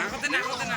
আগতে না আগতে না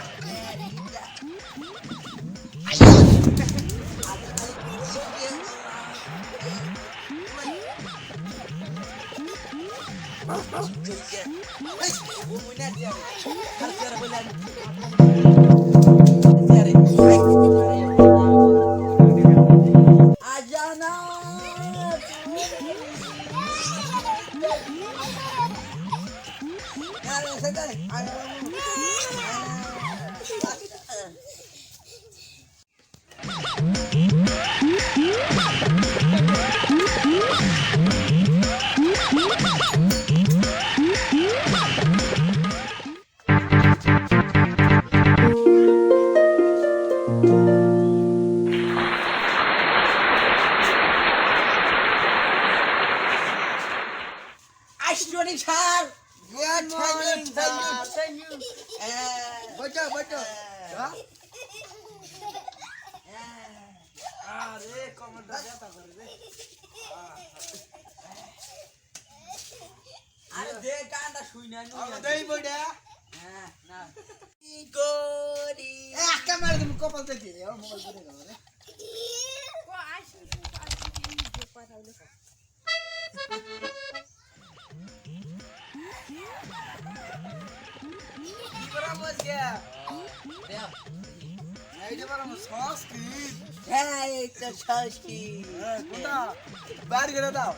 Morning, sir. Good morning, Thank you. Baca, baca. अरे कमांडर जाता कर रे अरे दे कांदा सुइना नु Dai bada. हां ना गोरी Kamar dum kopal te diye. Mobile করে দাও রে। को आइस जो पाठाउले কি করা বসিয়া? दे এই যে বড় সস কি? হ্যাঁ একটা শাসকি কোনটা? বার করে দাও।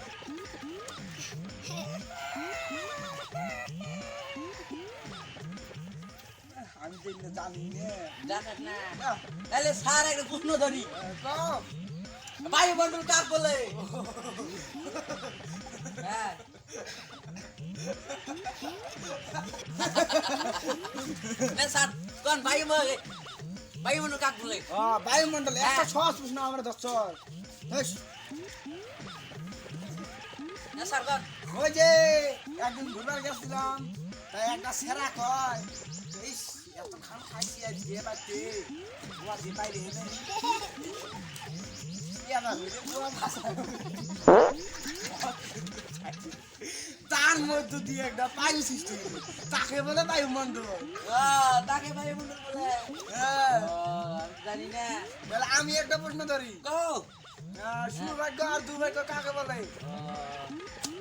আমি তো এটা জানি না। জানাস না তাহলে স্যার একটা প্রশ্ন ধরি কম। বায়ুমণ্ডল কাক বলে হ্যাঁ না স্যার কোন বায়ুমণ্ডল কাক বলে বায়ুমণ্ডল একটা সস প্রশ্ন আমরা দচ্ছ। হেস না স্যার কোন ওই যে একদিন ঘুরবার গেছিলাম তাই একটা সেরা কয় ইস এত খান খাইছি আজ বিয়ে বাড়তে বুয়া দিয়ে বাইরে এনে তার মধ্যে দিয়ে একটা বায়ু সৃষ্টি হলো তাকে বলে বায়ুমণ্ডল। তাকে বায়ুমণ্ডল বলে হ্যাঁ আমি জানি না তাহলে আমি একটা প্রশ্ন ধরি কো সৌভাগ্য আর দুর্ভাগ্য কাকে বলে?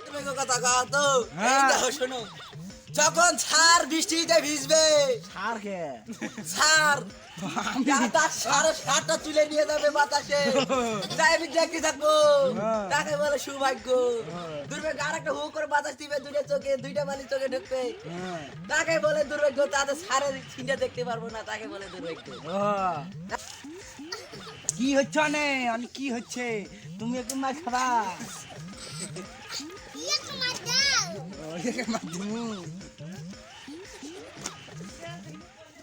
তুমি কথা কও তো হ্যাঁ। এই দেখো শোনো যখন ছাড় বৃষ্টিতে ভিজবে আর কে ছাড় তার সারা সারটা তুলে নিয়ে যাবে বাতাসে তাই আমি দেখতে থাকবো হ্যাঁ। তাকে বলে সৌভাগ্য দুর্ভাগ্য আর একটা হু করে বাতাস দিবে দুইটা বালি চোখে ঢুকবে তাকে বলে দুর্ভাগ্য তাদের সারের ছিনটা দেখতে পারবো না তাকে বলে দুর্ভাগ্য কি হচ্ছে নে আমি কি হচ্ছে তুমি একটু মাছ খাবা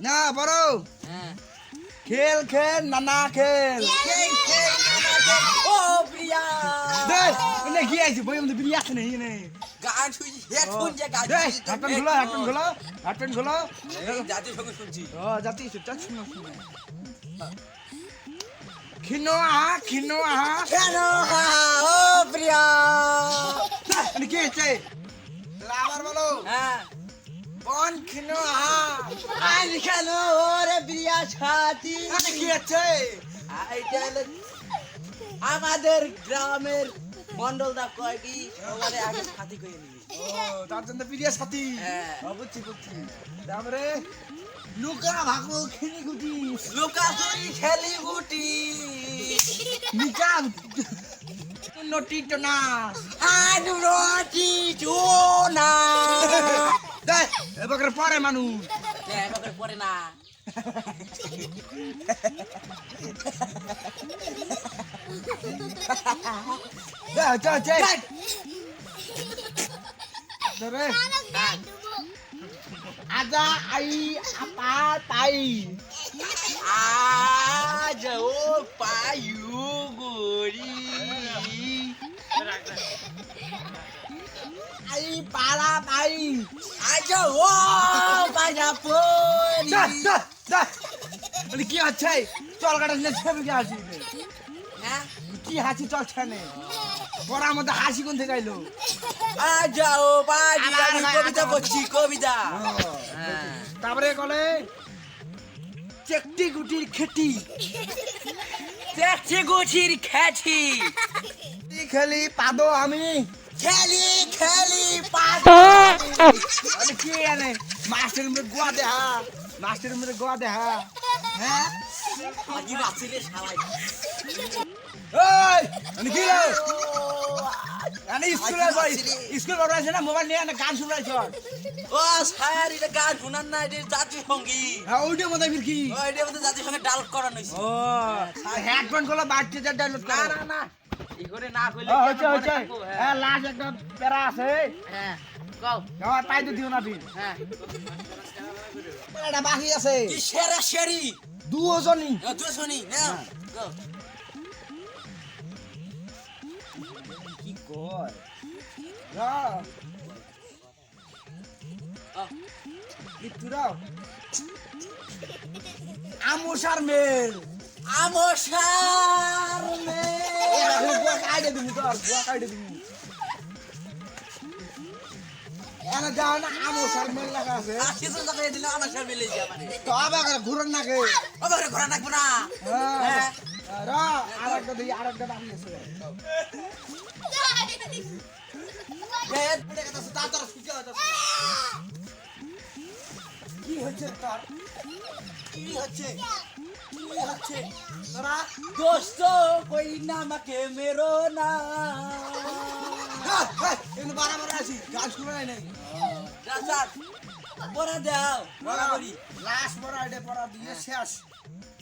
না বড় হ্যাঁ খেল খেল নানা খেল ও প্রিয়া দে কি আছে বই আমাদের বিড়ি আছে নেই নে গান শুনছি হেডফোন যে গান দে হাটপেন খোলো জাতির সঙ্গে শুনছি ও জাতি চল শুনো শুনো কেন কেন ও প্রিয়া মানে কি হচ্ছে আবার বলো হ্যাঁ কোন কেন আজ কেন ওরে প্রিয়া সাথী মানে কি হচ্ছে এইটা হলো আমাদের গ্রামের মন্ডলদা কয় কি সবারে আগে সাথী কইয়ে নিবি ও তার জন্য প্রিয় সাথী হ্যাঁ। বুঝছি তারপরে লুকা ভাগো খেলি গুটি লুকাচুরি খেলি গুটি নিকা নটি টনা আনুরতি চোনা দে এবার পরে মানুষ এবার পরে না দে চল চল ধরে আজা আই আপা তাই আজ ও পায়ু গরি আই পাড়া তাই আজ ও বাজা পরি মানে কি আছে চল কাটা ছবি কি হাসি হ্যাঁ কি হাসি চলছে না পড়ার মধ্যে হাসি কোন থেকে আইলো আজ ও বাজি আমি কবিতা বলছি কবিতা হ্যাঁ তারপরে কলে চেকটি গুটির খেটি দেখছে গোছির খ্যাছি খেলি পাদো আমি খেলি খেলি আরে কি আনে মাস্টার মধ্যে গোয়া দেহা মাস্টার মধ্যে গোয়া দেহা হ্যাঁ পাজি বাসিলে শালাই এই আনে কি রে আনে স্কুলে যাই স্কুল বড় আছে না মোবাইল নিয়ে না গান শুনাইছ ও স্যার এটা গান শুনান না এটা জাতীয় সঙ্গীত হ্যাঁ ওইটা মধ্যে ফির কি এটার মধ্যে জাতীয় সঙ্গে ডাউনলোড করানো হয়েছে ও হেডফোন গুলো বাড়তে যা ডাউনলোড না কর না না এই করে না কইলে হচ্ছে হচ্ছে হ্যাঁ লাস্ট একটা প্যারা আছে হ্যাঁ কও আমার পাই তো দিও না ফির হ্যাঁ এটা বাকি আছে কি সেরা সেরি দুজনই তুই শুনি না কও কি কয় তোরাও আমসার মেল আমসার মে বুয়া কাইডে দিবি তোর বুয়া কাইডে দিবি এনা যাও না আমসার মেল লাগা আছে আসি তো জায়গায় দিলে আমসার মিলে যায় মানে তো আবার ঘুরন না কে ওরে ঘোরা নাকবো না হ্যাঁ র আরেকটা দিই আরেকটা বাকি আছে কি হচ্ছে তোর কি হচ্ছে কি হচ্ছে তোরা दोस्त कोई नमक मेरो ना এনে বারবার আছি গাছ শুনাই নাই রাজার পড়া দাও বরাবরি লাস্ট পড়া এটা পড়া দিয়ে শেষ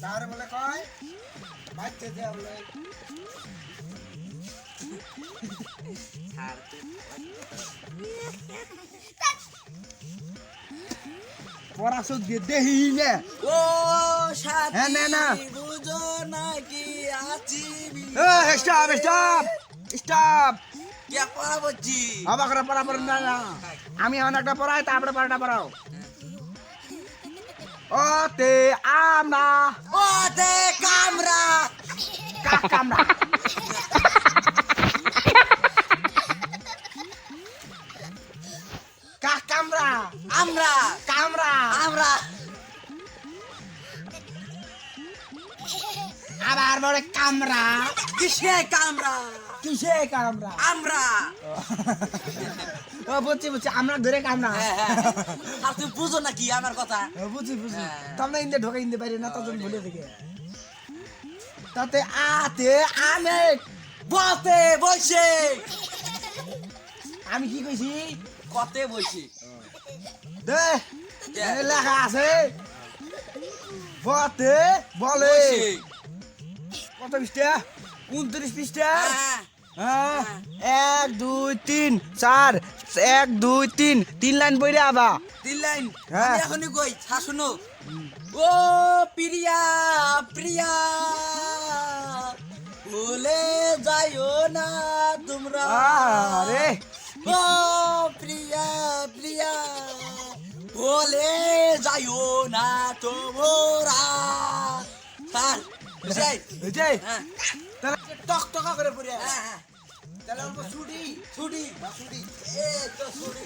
তার বলে কয় বাইতে দে বলে পড়া সব দিয়ে দেহি না ও সাথী হ্যাঁ, না, না। বুঝো না কি আছি স্টপ স্টপ স্টপ কে পড়া বলছি আবার পড়া পড়া না না আমি এখন একটা পড়াই তারপরে পড়াটা পড়াও ওতে আমরা ও তে কামরা কামরা কামরা আমরা কামরা আমরা আবার বলে কামরা কিসে কামরা কিসে কামরা আমরা ও বুঝছি বুঝছি আমরা ধরে কামরা হ্যাঁ হ্যাঁ আর তুমি বুঝো না কি আমার কথা বুঝছি বুঝছি হ্যাঁ। তোমরা ইন্দে ঢোকা ইন্দে বাইরে না তখন ভুলে থেকে তাতে আতে আনে বলতে বসে আমি কি কইছি কতে বসে দে এখানে লেখা আছে বতে বলে বসে কত পৃষ্ঠা 29 পৃষ্ঠা হ্যাঁ হ্যাঁ 1 2 3 4 1 2 3 3 লাইন বইরে আবা তিন লাইন হ্যাঁ। আমি এখনই কই শাশুনো ও প্রিয়া প্রিয়া ভুলে যাইও না তোমরা আরে ও প্রিয়া প্রিয়া ভুলে যাইও না তোমরা স্যার বুঝাই বুঝাই হ্যাঁ তাহলে টক টক করে পড়ে হ্যাঁ হ্যাঁ তাহলে অল্প ছুটি ছুটি ছুটি এ তো ছুটি